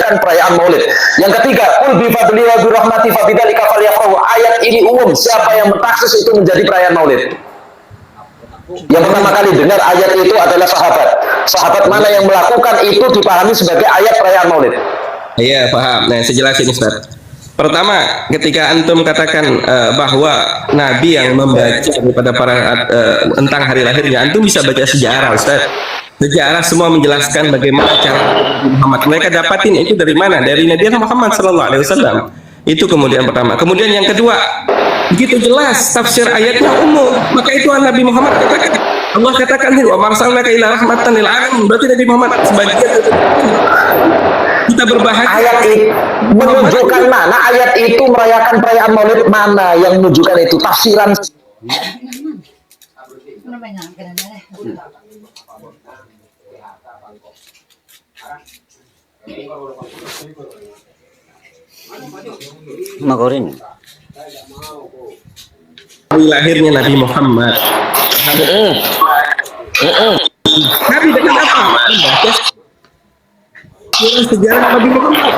merayakan perayaan Maulid. Yang ketiga, qul bi fadli wa bi rahmati fa bidzalika falyafrahu. Ayat ini umum, siapa yang mentaksis itu menjadi perayaan Maulid. Yang pertama kali dengar ayat itu adalah sahabat. Sahabat mana yang melakukan itu dipahami sebagai ayat perayaan Maulid. Iya, paham. Nah, saya jelasin Ustaz. Pertama, ketika antum katakan bahwa Nabi yang membaca kepada para tentang hari lahirnya, antum bisa baca sejarah, Ustaz. Sejarah semua menjelaskan bagaimana cara Muhammad. Mereka dapatin itu dari mana? Dari Nabi Muhammad SAW. Itu kemudian pertama. Kemudian yang kedua, begitu jelas tafsir ayatnya umum, maka itu Nabi Muhammad katakan. Allah katakan, "Wa marsalnaka ila rahmatan lil alamin." Berarti Nabi Muhammad sebagian kita berbahagia. Ayat itu menunjukkan mana? Ayat itu merayakan perayaan Maulid mana yang menunjukkan itu? Tafsiran. Magorin. Lahirnya Nabi Muhammad. Nabi dengan apa? Sejarah Nabi Muhammad.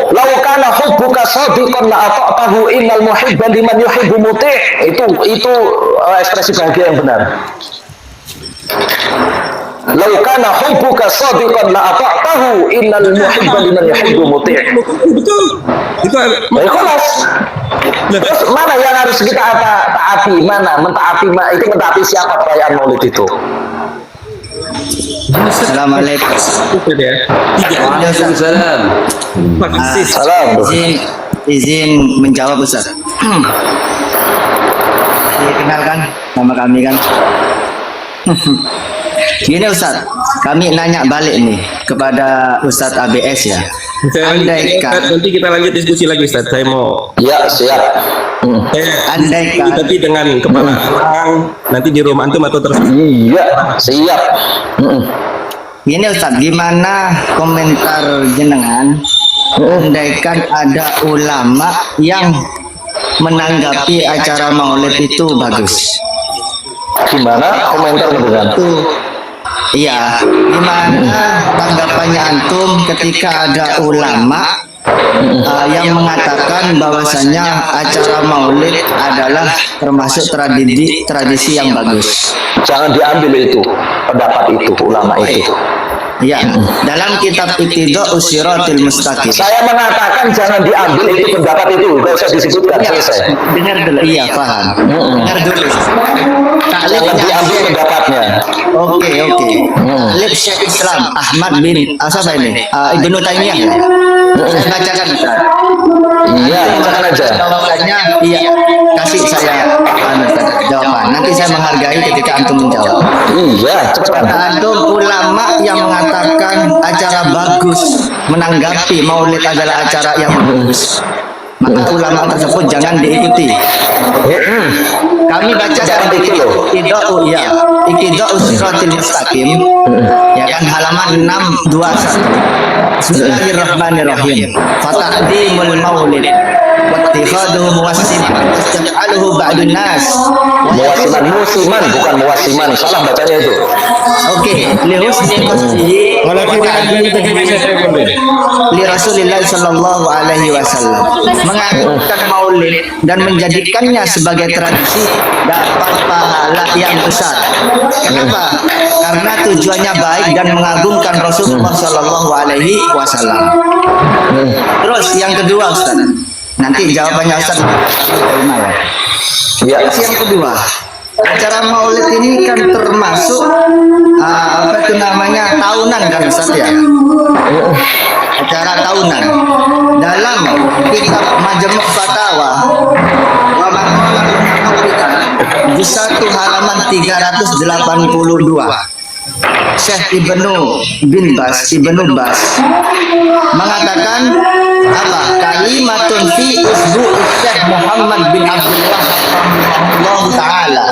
Lau kana hubbuka shadiqan la ata'tahu innal muhibba liman yuhibbu muti'. Itu ekspresi bahagia yang benar. Lau kana hubbuka shadiqan la ata'tahu innal muhibba liman yuhibbu muti'. Betul. Itu kelas. Terus mana yang harus kita taati? Mana mentaati? Itu mentaati siapa perayaan Maulid itu? Assalamualaikum. Waalaikumsalam. Salam. Izin menjawab Ustaz. Dikenalkan nama kami kan. Gini Ustaz, kami nanya balik nih kepada Ustaz ABS ya. Nanti kita lanjut diskusi lagi Ustaz. Saya mau. Ya siap. Andaikan. Tapi dengan kepala orang nanti di rumah antum atau terus. Iya siap. Gini Ustaz, gimana komentar jenengan? Andaikan ada ulama yang menanggapi acara Maulid itu bagus. Gimana komentar jenengan? Iya, gimana tanggapannya antum ketika ada ulama yang mengatakan bahwasanya acara Maulid adalah termasuk tradisi yang bagus? Jangan diambil itu pendapat itu ulama itu. Ya, dalam kitab Iqtida'us Shiratil Mustaqim. Saya mengatakan jangan diambil itu pendapat itu, tidak usah disebutkan. Selesai. Dengar dulu. Iya, paham. Dengar dulu. Jangan diambil pendapatnya. Oke. Taklid Syekh Islam Ahmad bin siapa ini? Ibnu Taimiyah. Saya bacakan Ustaz. Iya, bacakan aja. Jawabannya iya. Kasih saya jawaban. Nanti saya menghargai ketika antum menjawab. Iya, cepat. Antum ulama yang mengatakan acara bagus, menanggapi Maulid adalah acara yang bagus, maka ulama tersebut jangan diikuti. Kami baca dari Iqtida'us Shiratil Mustaqim, ya kan, halaman 621. Bismillahirrahmanirrahim. Fataqdimul maulid wattikhadhu muwassiman tastaj'aluhu ba'dun nas. Musiman bukan muwasiman, salah bacanya itu. Oke, lihusni qasdihi li Rasulillah sallallahu alaihi wasallam, mengagungkan maulid dan menjadikannya sebagai tradisi dapat pahala yang besar. Kenapa? Karena tujuannya baik dan mengagungkan Rasulullah sallallahu alaihi wasallam. Terus yang kedua Ustaz, nanti jawabannya Ustaz. Ya. Yang kedua, acara Maulid ini kan termasuk apa itu namanya, tahunan kan Ustaz ya? Acara tahunan. Dalam kitab Majmu' Fatawa wa Maqalat juz 1 halaman 382, Syekh Ibnu Bas mengatakan apa? Kalimatun fi usbu'i Syekh Muhammad bin Abdul Wahhab rahimahullah taala.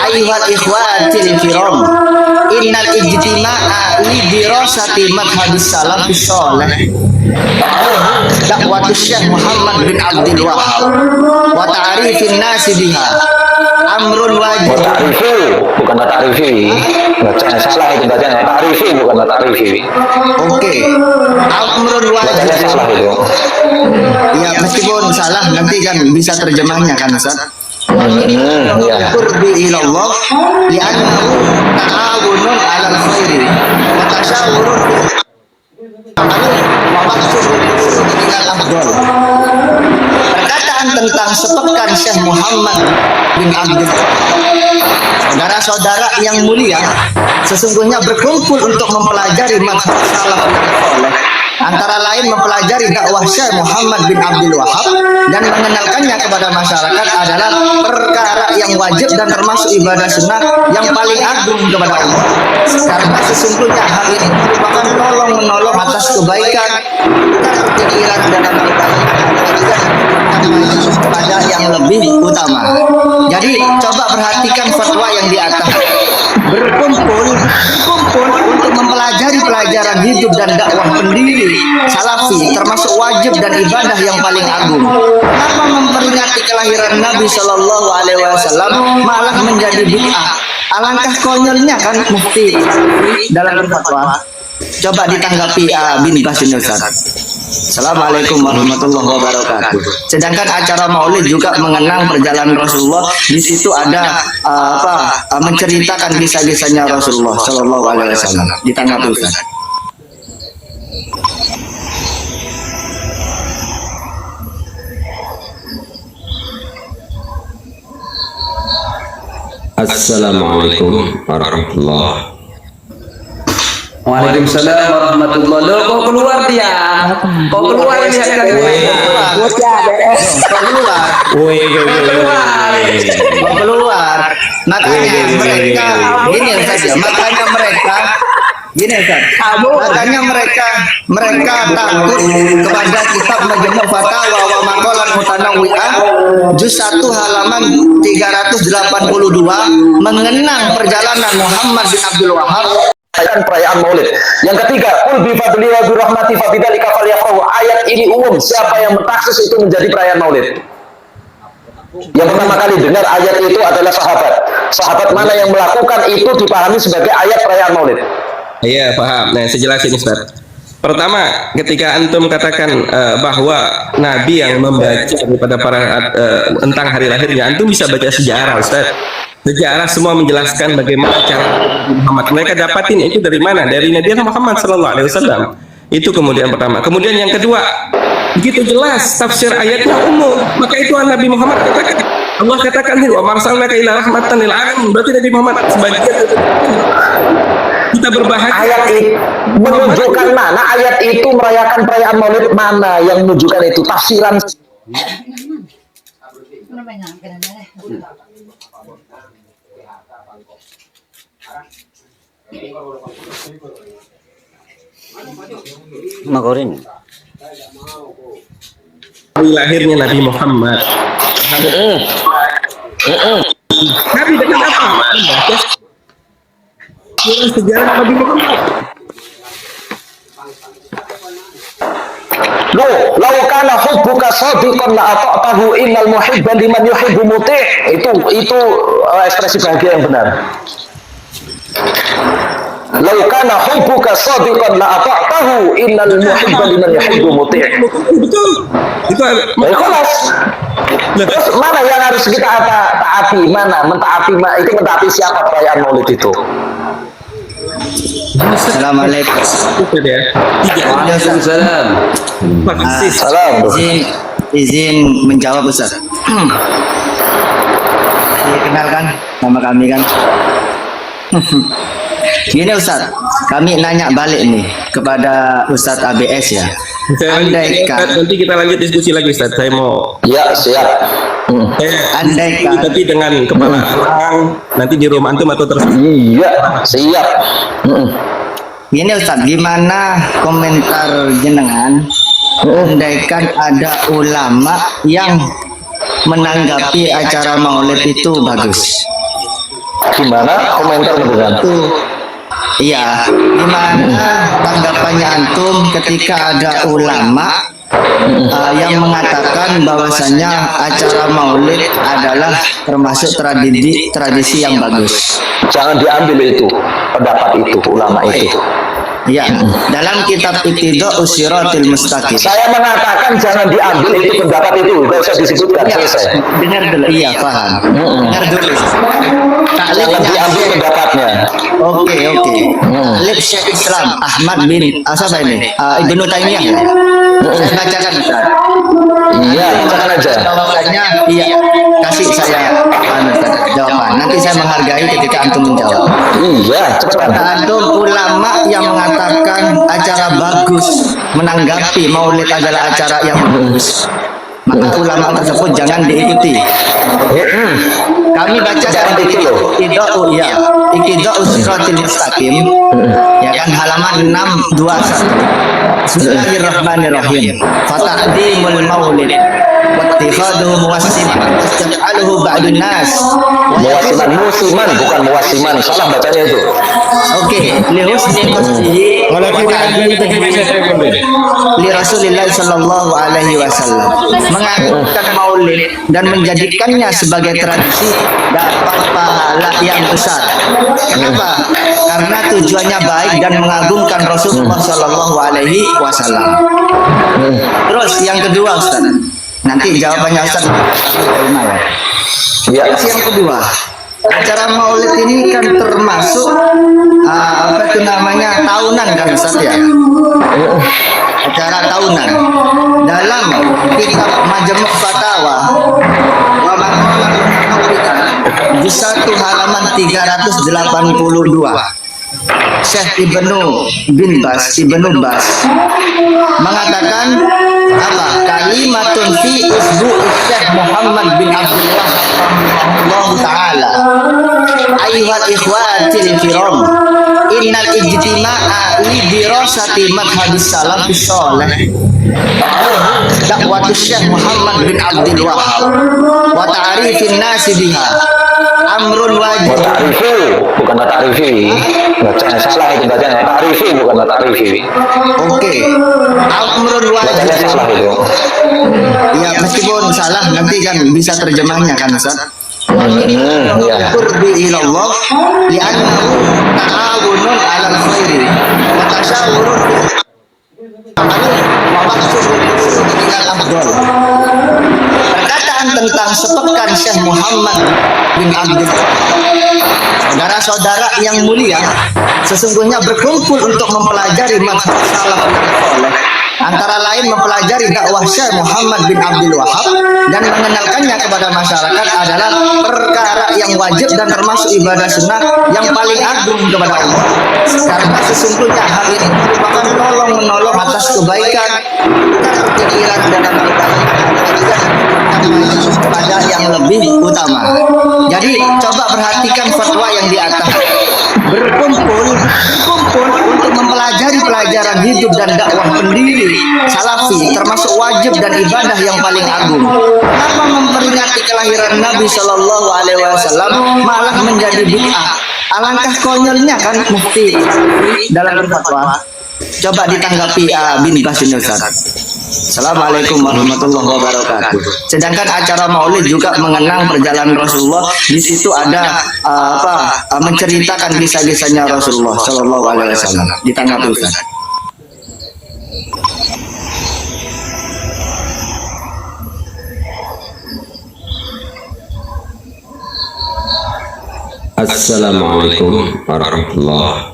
Ayyuhal ikhwatil kiram, innal ijtima'a li dirasati madhhabis salafis shalih dakwatu Syekh Muhammad bin Abdul Wahhab wa ta'rifin nasi biha amrun Oh, wajib. ta'rifu, bukan ta'rifi. Bacanya salah itu bacanya. Ta'rifi bukan ta'rifi. Oke. Amrun Bacanya wajib. salah itu. Ya meskipun salah nanti kan bisa terjemahnya kan Ustaz. Iya. Qurbi ilallah li'annahu ta'awunun 'alal khairi wa tashawurun wa maqsudun ilal afdal. Perkataan tentang sepekan Syekh Muhammad bin Abdul, saudara-saudara yang mulia, sesungguhnya berkumpul untuk mempelajari mazhab salaf yang soleh, antara lain mempelajari dakwah Syekh Muhammad bin Abdul Wahab dan mengenalkannya kepada masyarakat adalah perkara yang wajib dan termasuk ibadah sunnah yang paling agung kepada Allah. Karena sesungguhnya hal ini merupakan tolong-menolong atas kebaikan pikiran dan pada yang lebih utama. Jadi coba perhatikan fatwa yang di atas. Berkumpul untuk mempelajari pelajaran hidup dan dakwah pendiri salafi termasuk wajib dan ibadah yang paling agung. Kenapa memperingati kelahiran Nabi Shallallahu Alaihi Wasallam malah menjadi bid'ah? Alangkah konyolnya kan mufti dalam fatwa. Coba ditanggapi bin Bas ini Ustaz. Assalamualaikum warahmatullahi wabarakatuh. Sedangkan acara Maulid juga mengenang perjalanan Rasulullah. Di situ ada menceritakan kisah-kisahnya Rasulullah Shallallahu Alaihi Wasallam. Ditanggapi Ustaz. Assalamualaikum warahmatullahi. Waalaikumsalam warahmatullahi. Loh, kok keluar dia? Kok keluar lihat kan? Kok keluar? Makanya mereka gini Ustaz, makanya mereka takut kepada kitab Majmu' Fatawa wa Maqalat Mutanawwi'ah juz 1 halaman 382 mengenang perjalanan Muhammad bin Abdul Wahab. Perayaan Maulid. Yang ketiga, qul bi fadli wa bi rahmati fa bidzalika falyafrahu. Ayat ini umum, siapa yang mentaksis itu menjadi perayaan Maulid. Yang pertama kali dengar ayat itu adalah sahabat. Sahabat mana yang melakukan itu dipahami sebagai ayat perayaan Maulid. Iya, paham. Nah, saya jelasin Ustaz. Pertama, ketika antum katakan bahwa Nabi yang membaca daripada tentang hari lahirnya, antum bisa baca sejarah, Ustaz. Sejarah semua menjelaskan bagaimana cara Muhammad. Mereka dapatin itu dari mana? Dari Nabi Muhammad Sallallahu Alaihi Wasallam. Itu kemudian pertama. Kemudian yang kedua, begitu jelas tafsir ayatnya umum. Maka itu Nabi Muhammad katakan. Allah katakan, "Wa marsalnaka ila rahmatan lil alamin." Berarti Nabi Muhammad sebagian kita berbahagia. Ayat itu menunjukkan mana? Ayat itu merayakan perayaan Maulid mana yang menunjukkan itu? Tafsiran. Makorin. Lahirnya Nabi Muhammad. Nabi dengan apa? Sejarah Nabi Muhammad. Lau kana hubbuka shadiqan la ata'tahu innal muhibba liman yuhibbu muti'. Itu ekspresi bahagia yang benar. Lau kana hubbuka shadiqan la ata'tahu innal muhibba liman yuhibbu muti'. Betul. Itu Kelas. Terus mana yang harus kita taati? Mana mentaati? Itu mentaati siapa perayaan Maulid itu? Assalamualaikum. Waalaikumsalam. Salam. Izin menjawab Ustaz. Dikenalkan nama kami kan. Gini Ustaz, kami nanya balik nih kepada Ustaz ABS ya. Nanti kita lanjut diskusi lagi Ustaz. Saya mau Ya, siap. Andaikan tapi dengan kepala orang nanti di rumah antum atau terus. Iya, siap. gini Ustaz, gimana komentar jenengan andaikan ada ulama yang menanggapi acara Maulid itu bagus? Gimana komentar dengan Itu iya, gimana tanggapannya antum ketika ada ulama yang mengatakan bahwasanya acara maulid adalah termasuk tradisi yang bagus. Jangan diambil itu, pendapat itu, ulama itu. Ya, dalam kitab Iqtida'us Shiratil Mustaqim. Saya mengatakan jangan diambil itu pendapat itu, tidak usah disebutkan. Ya, Selesai. dengar dulu. Iya, paham. Dengar dulu. Jangan diambil pendapatnya. Oke. Taklif Syekh Islam Ahmad bin siapa ini? Ibnu Taimiyah. Saya bacakan, Ustaz. Iya, bacakan aja. Jawabannya iya. Kasih saya jawaban. Nanti saya menghargai ketika antum menjawab. Iya, cepat. Kata antum, ulama yang mengatakan acara bagus menanggapi maulid adalah acara yang bagus, maka ulama tersebut jangan diikuti. Kami baca dari Iqtida'us Shiratil Mustaqim, ya kan, halaman 621. Bismillahirrahmanirrahim. Fataqdimul maulid wattikhadhu muwassiman tastaj'aluhu ba'dun nas Musiman, bukan muwasiman. Salah bacanya itu. Oke, lihusni qasdihi li Rasulillah sallallahu alaihi wasallam, mengagungkan maulid dan menjadikannya sebagai tradisi dapat pahala yang besar. Kenapa? Karena tujuannya baik dan mengagungkan Rasulullah sallallahu alaihi wasallam. Terus yang kedua, Ustaz. Nanti jawabannya Ustaz. Ya. Yang kedua, acara maulid ini kan termasuk apa itu namanya, tahunan kan Ustaz ya? Acara tahunan. Dalam kitab Majmu' Fatawa wa Maqalat Munawwirah juz 1 halaman 382, Syekh Ibnu Bas mengatakan apa? Kalimatun fi usbu'i Syekh Muhammad bin Abdul Wahhab rahimahullah ta'ala. Ayyuhal ikhwatil kiram, innal ijtima'a li dirasati madhhabis salafis salih dakwatu Syekh Muhammad bin Abdul Wahhab wa ta'rifin nasi biha amrun wajib. Ta'rifu, bukan ta'rifi. Bacanya salah itu, bacanya ta'rifi bukan ta'rifi. Oke. Amrun wajib. Bacanya salah itu. Ya, meskipun salah nanti kan bisa terjemahnya kan Ustaz. Iya. Qurbi ilallah li'annahu ta'awunun 'alal khairi wa tashawurun wa maqsudun ilal afdal. Perkataan tentang sepekan Syekh Muhammad bin Abdul saudara-saudara yang mulia sesungguhnya berkumpul untuk mempelajari mazhab salaf yang saleh, antara lain mempelajari dakwah Syekh Muhammad bin Abdul Wahhab dan mengenalkannya kepada masyarakat adalah perkara yang wajib dan termasuk ibadah sunnah yang paling agung kepada Allah, karena sesungguhnya hal ini merupakan tolong-menolong atas kebaikan pikiran dan pada yang lebih utama. Jadi coba perhatikan fatwa yang di atas. Berkumpul untuk mempelajari pelajaran hidup dan dakwah pendiri salafi termasuk wajib dan ibadah yang paling agung. Kenapa memperingati kelahiran Nabi Shallallahu Alaihi Wasallam malah menjadi bid'ah? Alangkah konyolnya kan mufti dalam fatwa. Coba ditanggapi bin Bas bin Ustaz. Assalamualaikum warahmatullahi wabarakatuh. Sedangkan acara maulid juga mengenang perjalanan Rasulullah. Di situ ada menceritakan kisah-kisahnya Rasulullah Shallallahu Alaihi Wasallam. Ditanggapi Ustaz. Assalamualaikum warahmatullahi.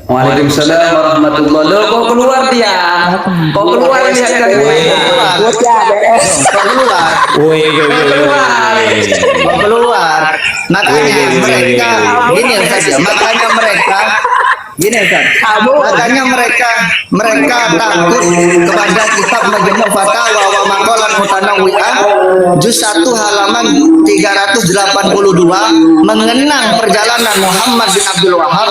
Waalaikumsalam warahmatullahi. Loh, kok keluar dia? Kok keluar lihat kan? Keluar. Makanya mereka gini saja. Makanya mereka takut kepada kitab Majmu' Fatawa wa Maqalat Munawwirah juz 1 halaman 382 mengenang perjalanan Muhammad bin Abdul Wahhab